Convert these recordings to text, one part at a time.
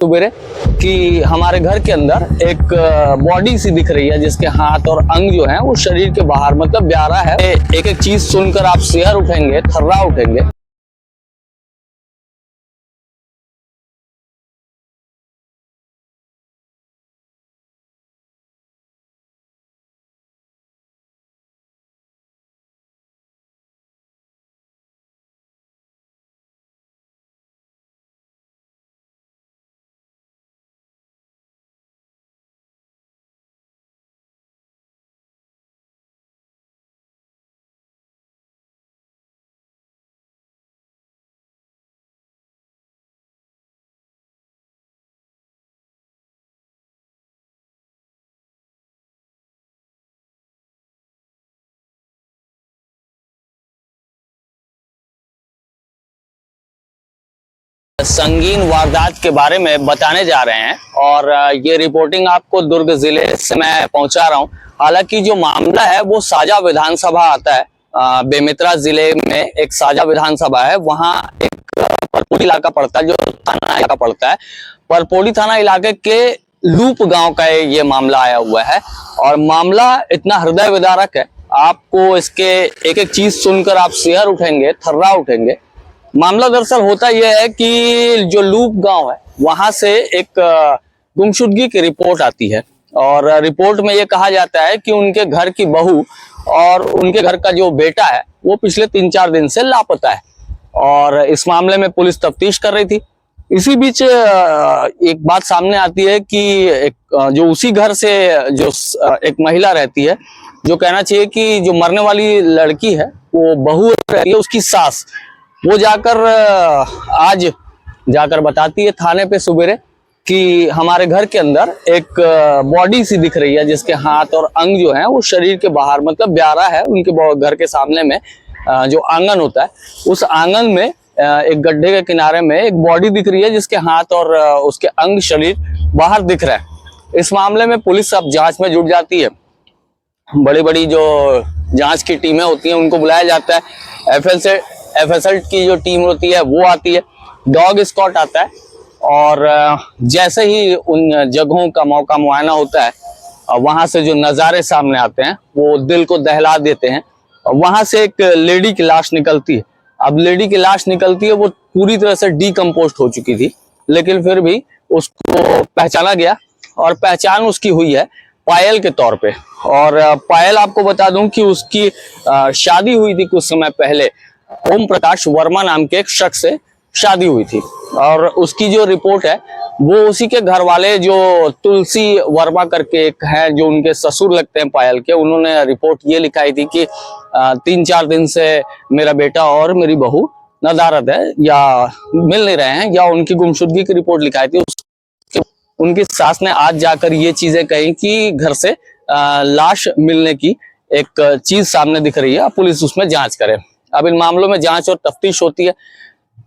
सुबेरे कि हमारे घर के अंदर एक बॉडी सी दिख रही है जिसके हाथ और अंग जो है वो शरीर के बाहर मतलब ब्यारा है। एक एक चीज सुनकर आप सिहर उठेंगे, थर्रा उठेंगे। संगीन वारदात के बारे में बताने जा रहे हैं और ये रिपोर्टिंग आपको दुर्ग जिले से मैं पहुंचा रहा हूं। हालांकि जो मामला है वो साजा विधानसभा आता है। बेमेतरा जिले में एक साजा विधानसभा है, वहां एक परपोड़ी इलाका पड़ता है, जो थाना इलाका पड़ता है। परपोड़ी थाना इलाके के लूप गांव का ये मामला आया हुआ है और मामला इतना हृदय विदारक है, आपको इसके एक एक चीज सुनकर आप सिहर उठेंगे, थर्रा उठेंगे। मामला दरअसल होता यह है कि जो लूप गांव है वहां से एक गुमशुदगी की रिपोर्ट आती है और रिपोर्ट में यह कहा जाता है कि उनके घर की बहू और उनके घर का जो बेटा है वो पिछले 3-4 दिन से लापता है और इस मामले में पुलिस तफ्तीश कर रही थी। इसी बीच एक बात सामने आती है कि जो उसी घर से जो एक महिला रहती है, जो कहना चाहिए कि जो मरने वाली लड़की है वो बहू रहती है, उसकी सास, वो आज जाकर बताती है थाने पे सुबेरे कि हमारे घर के अंदर एक बॉडी सी दिख रही है जिसके हाथ और अंग जो है वो शरीर के बाहर मतलब ब्यारा है। उनके घर के सामने में जो आंगन होता है, उस आंगन में एक गड्ढे के किनारे में एक बॉडी दिख रही है जिसके हाथ और उसके अंग शरीर बाहर दिख रहा है। इस मामले में पुलिस अब जांच में जुट जाती है। बड़ी बड़ी जो जांच की टीमें होती हैं उनको बुलाया जाता है। एफएसएल की जो टीम होती है वो आती है, डॉग स्क्वाड आता है और जैसे ही उन जगहों का मौका मुआयना होता है, वहां से जो नज़ारे सामने आते हैं वो दिल को दहला देते हैं। वहां से एक लेडी की लाश निकलती है। अब लेडी की लाश निकलती है, वो पूरी तरह से डीकम्पोस्ट हो चुकी थी, लेकिन फिर भी उसको पहचाना गया और पहचान उसकी हुई है पायल के तौर पे। और पायल, आपको बता दूं कि उसकी शादी हुई थी कुछ समय पहले, ओम प्रकाश वर्मा नाम के एक शख्स से शादी हुई थी और उसकी जो रिपोर्ट है वो उसी के घर वाले जो तुलसी वर्मा करके एक है, जो उनके ससुर लगते हैं पायल के, उन्होंने रिपोर्ट ये लिखाई थी कि 3-4 दिन से मेरा बेटा और मेरी बहू नदारद है या मिल नहीं रहे हैं, या उनकी गुमशुदगी की रिपोर्ट लिखाई थी। उनकी सास ने आज जाकर ये चीजें कही कि घर से लाश मिलने की एक चीज सामने दिख रही है, पुलिस उसमें जांच करे। अब इन मामलों में जांच और तफ्तीश होती है,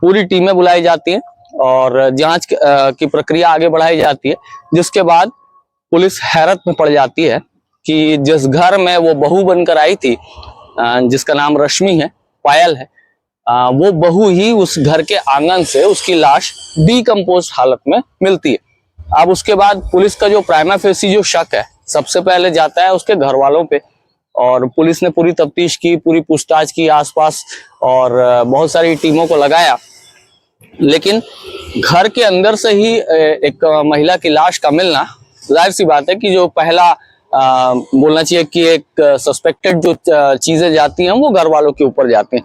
पूरी टीमें बुलाई जाती हैं और जांच की प्रक्रिया आगे बढ़ाई जाती है, जिसके बाद पुलिस हैरत में पड़ जाती है कि जिस घर में वो बहू बनकर आई थी, जिसका नाम रश्मि है, पायल है, वो बहू ही उस घर के आंगन से उसकी लाश डीकम्पोज हालत में मिलती है। अब उसके बाद पुलिस का जो प्राइमा फेसी जो शक है सबसे पहले जाता है उसके घर वालों पे और पुलिस ने पूरी तफ्तीश की, पूरी पूछताछ की आसपास और बहुत सारी टीमों को लगाया, लेकिन घर के अंदर से ही एक महिला की लाश का मिलना, जाहिर सी बात है कि जो पहला बोलना चाहिए कि एक सस्पेक्टेड जो चीजें जाती हैं वो घर वालों के ऊपर जाती हैं।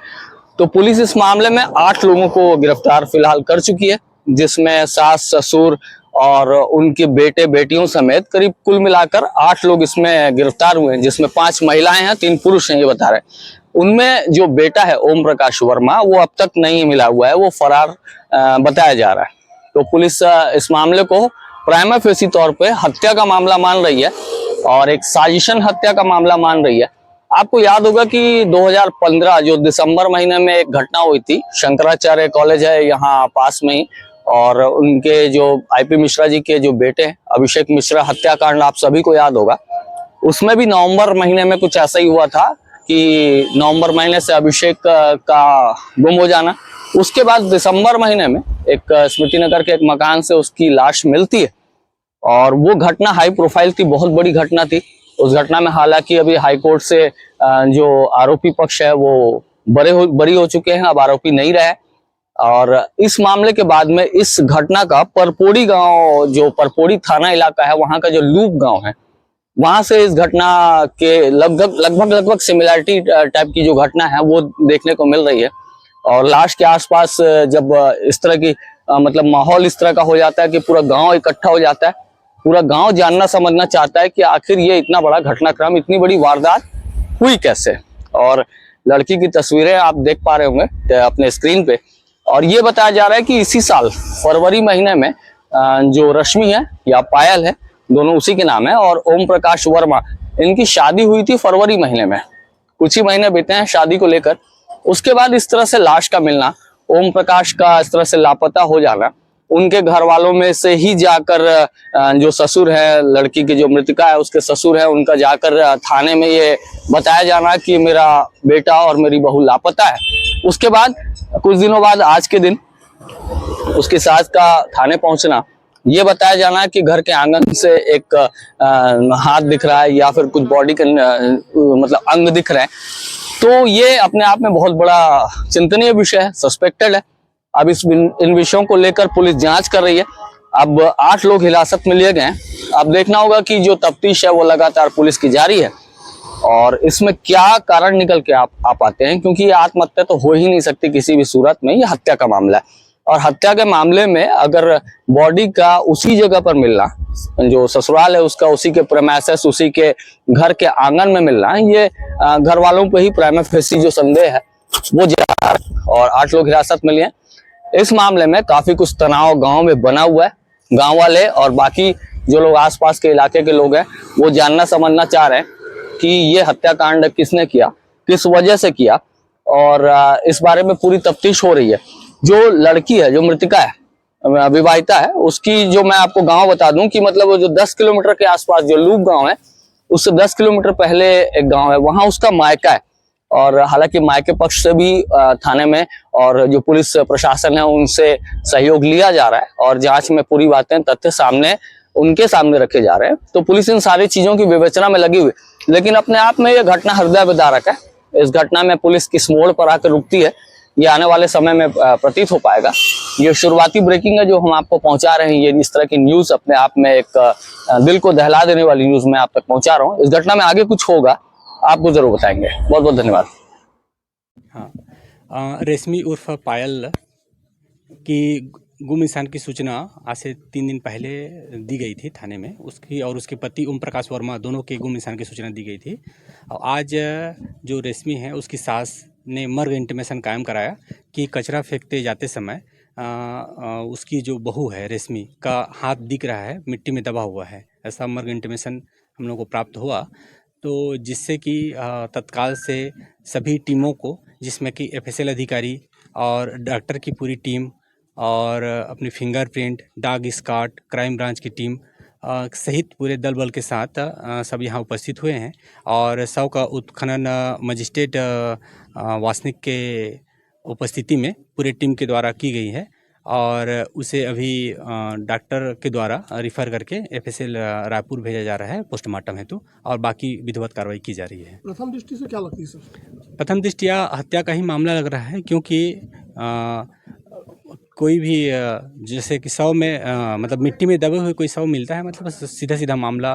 तो पुलिस इस मामले में 8 लोगों को गिरफ्तार फिलहाल कर चुकी है, जिसमें सास, ससुर और उनके बेटे बेटियों समेत करीब कुल मिलाकर 8 लोग इसमें गिरफ्तार हुए हैं, जिसमें 5 महिलाएं हैं, 3 पुरुष हैं, ये बता रहे हैं। उनमें जो बेटा है ओम प्रकाश वर्मा, वो अब तक नहीं मिला हुआ है, वो फरार बताया जा रहा है। तो पुलिस इस मामले को प्राइमा फेसी तौर पे हत्या का मामला मान रही है और एक साजिशन हत्या का मामला मान रही है। आपको याद होगा कि 2015 जो दिसंबर महीने में एक घटना हुई थी, शंकराचार्य कॉलेज है यहाँ पास में ही, और उनके जो आईपी मिश्रा जी के जो बेटे अभिषेक मिश्रा हत्याकांड आप सभी को याद होगा। उसमें भी नवंबर महीने में कुछ ऐसा ही हुआ था कि नवंबर महीने से अभिषेक का गुम हो जाना उसके बाद दिसंबर महीने में एक स्मृति नगर के एक मकान से उसकी लाश मिलती है और वो घटना हाई प्रोफाइल थी, बहुत बड़ी घटना थी। उस घटना में हालांकि अभी हाईकोर्ट से जो आरोपी पक्ष है वो बरी हो चुके हैं, अब आरोपी नहीं रहे। और इस मामले के बाद में इस घटना का परपोड़ी गांव, जो परपोड़ी थाना इलाका है, वहां का जो लूप गांव है, वहां से इस घटना के लगभग सिमिलरिटी टाइप की जो घटना है वो देखने को मिल रही है। और लाश के आसपास जब इस तरह की मतलब माहौल इस तरह का हो जाता है कि पूरा गांव इकट्ठा हो जाता है, पूरा गांव जानना समझना चाहता है कि आखिर ये इतना बड़ा घटनाक्रम, इतनी बड़ी वारदात हुई कैसे। और लड़की की तस्वीरें आप देख पा रहे होंगे अपने स्क्रीन पे। और ये बताया जा रहा है कि इसी साल फरवरी महीने में जो रश्मि है या पायल है, दोनों उसी के नाम है, और ओम प्रकाश वर्मा, इनकी शादी हुई थी फरवरी महीने में। कुछ ही महीने बीते हैं शादी को लेकर। उसके बाद इस तरह से लाश का मिलना, ओम प्रकाश का इस तरह से लापता हो जाना, उनके घर वालों में से ही जाकर जो ससुर है लड़की की, जो मृतका है उसके ससुर है, उनका जाकर थाने में ये बताया जाना कि मेरा बेटा और मेरी बहू लापता है। उसके बाद कुछ दिनों बाद आज के दिन उसकी सास का थाने पहुंचना, ये बताया जाना कि घर के आंगन से एक हाथ दिख रहा है या फिर कुछ बॉडी के मतलब अंग दिख रहे हैं। तो ये अपने आप में बहुत बड़ा चिंतनीय विषय है, सस्पेक्टेड है। अब इन विषयों को लेकर पुलिस जांच कर रही है। अब 8 लोग हिरासत में लिए गए हैं। अब देखना होगा कि जो तफ्तीश है वो लगातार पुलिस की जारी है और इसमें क्या कारण निकल के आ पाते हैं, क्योंकि ये आत्महत्या तो हो ही नहीं सकती किसी भी सूरत में, ये हत्या का मामला है। और हत्या के मामले में अगर बॉडी का उसी जगह पर मिलना, जो ससुराल है उसका उसी के प्रेमाइसेस, उसी के घर के आंगन में मिलना, ये घर वालों पे ही प्राइमा फेसी जो संदेह है वो जा, और 8 लोग हिरासत में लिए। इस मामले में काफी कुछ तनाव गांव में बना हुआ है। गांव वाले और बाकी जो लोग आसपास के इलाके के लोग हैं वो जानना समझना चाह रहे हैं कि ये हत्याकांड किसने किया, किस वजह से किया, और इस बारे में पूरी तफ्तीश हो रही है। जो लड़की है, जो मृतिका है, विवाहिता है, उसकी जो मैं आपको गांव बता दूं कि मतलब जो 10 किलोमीटर के आसपास जो लूप गांव है, उससे 10 किलोमीटर पहले एक गांव है, वहां उसका मायका है। और हालांकि मायके पक्ष से भी थाने में और जो पुलिस प्रशासन है उनसे सहयोग लिया जा रहा है और जांच में पूरी बातें, तथ्य सामने उनके सामने रखे जा रहे हैं। तो पुलिस इन सारी चीजों की विवेचना में लगी हुई, लेकिन अपने आप में यह घटना हृदय विदारक है। इस घटना में पुलिस किस मोड़ पर आकर रुकती है, ये आने वाले समय में प्रतीत हो पाएगा। ये शुरुआती ब्रेकिंग है जो हम आपको पहुंचा रहे हैं। ये इस तरह की न्यूज अपने आप में एक दिल को दहला देने वाली न्यूज मैं आप तक पहुंचा रहा हूँ। इस घटना में आगे कुछ होगा आपको जरूर बताएंगे। बहुत बहुत धन्यवाद। हाँ, रेशमी उर्फ पायल की गुम इंसान की सूचना आज से 3 दिन पहले दी गई थी थाने में। उसकी और उसके पति ओम प्रकाश वर्मा दोनों के गुम इंसान की सूचना दी गई थी। और आज जो रेशमी है उसकी सास ने मर्ग इंटीमेशन कायम कराया कि कचरा फेंकते जाते समय उसकी जो बहू है रेशमी का हाथ दिख रहा है, मिट्टी में दबा हुआ है। ऐसा मर्ग इंटीमेशन हम लोग को प्राप्त हुआ, तो जिससे कि तत्काल से सभी टीमों को, जिसमें कि एफएसएल अधिकारी और डॉक्टर की पूरी टीम और अपनी fingerprint, dog squad, crime branch की टीम सहित पूरे दल बल के साथ सब यहाँ उपस्थित हुए हैं। और शव का उत्खनन मजिस्ट्रेट वासनिक के उपस्थिति में पूरी टीम के द्वारा की गई है और उसे अभी डॉक्टर के द्वारा रिफ़र करके एफएसएल रायपुर भेजा जा रहा है पोस्टमार्टम हेतु, और बाकी विधिवत कार्रवाई की जा रही है। प्रथम दृष्टि से क्या लगती है सर? प्रथम दृष्टिया हत्या का ही मामला लग रहा है, क्योंकि कोई भी जैसे कि शव में मतलब मिट्टी में दबे हुए कोई शव मिलता है, मतलब सीधा सीधा मामला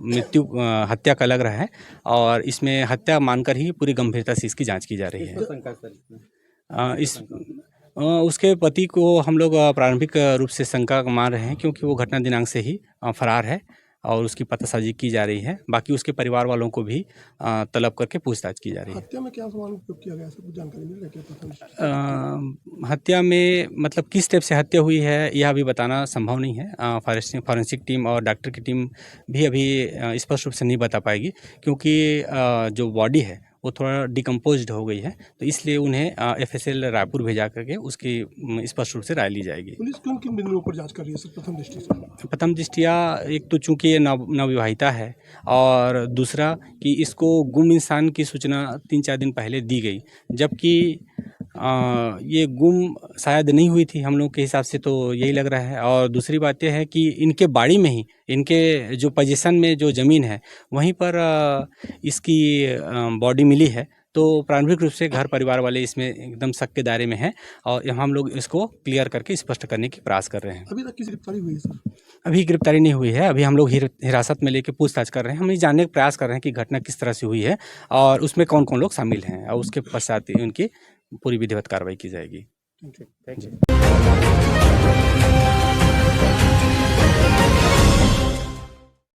मृत्यु हत्या का लग रहा है और इसमें हत्या मानकर ही पूरी गंभीरता से इसकी जांच की जा रही है। उसके पति को हम लोग प्रारंभिक रूप से शंका मान रहे हैं, क्योंकि वो घटना दिनांक से ही फरार है और उसकी पतासाजी की जा रही है। बाकी उसके परिवार वालों को भी तलब करके पूछताछ की जा रही है। हत्या में क्या सामान उपयोग किया गया, सब जानकारी मिल रही है? हत्या में मतलब किस टाइप से हत्या हुई है यह अभी बताना संभव नहीं है। फॉरेंसिक टीम और डॉक्टर की टीम भी अभी स्पष्ट रूप से नहीं बता पाएगी, क्योंकि जो बॉडी है वो थोड़ा डिकम्पोज्ड हो गई है, तो इसलिए उन्हें एफएसएल रायपुर भेजा करके उसकी स्पष्ट रूप से राय ली जाएगी। पुलिस किन किन बिंदुओं पर जांच कर रही है सर प्रथम दृष्टि से? प्रथम दृष्टिया एक तो चूंकि ये नवविवाहिता है, और दूसरा कि इसको गुम इंसान की सूचना 3-4 दिन पहले दी गई, जबकि ये गुम शायद नहीं हुई थी, हम लोग के हिसाब से तो यही लग रहा है। और दूसरी बात यह है कि इनके बाड़ी में ही, इनके जो पोजीशन में जो ज़मीन है वहीं पर इसकी बॉडी मिली है। तो प्रारंभिक रूप से घर परिवार वाले इसमें एकदम शक के दायरे में हैं और यहाँ हम लोग इसको क्लियर करके स्पष्ट करने की प्रयास कर रहे हैं। अभी तक किसी गिरफ्तारी हुई है सर? अभी गिरफ्तारी नहीं हुई है, अभी हम लोग हिरासत में लेके पूछताछ कर रहे हैं। हम ये जानने का प्रयास कर रहे हैं कि घटना किस तरह से हुई है और उसमें कौन कौन लोग शामिल हैं, और उसके पश्चात ही उनकी पूरी विधिवत कार्रवाई की जाएगी। Thank you.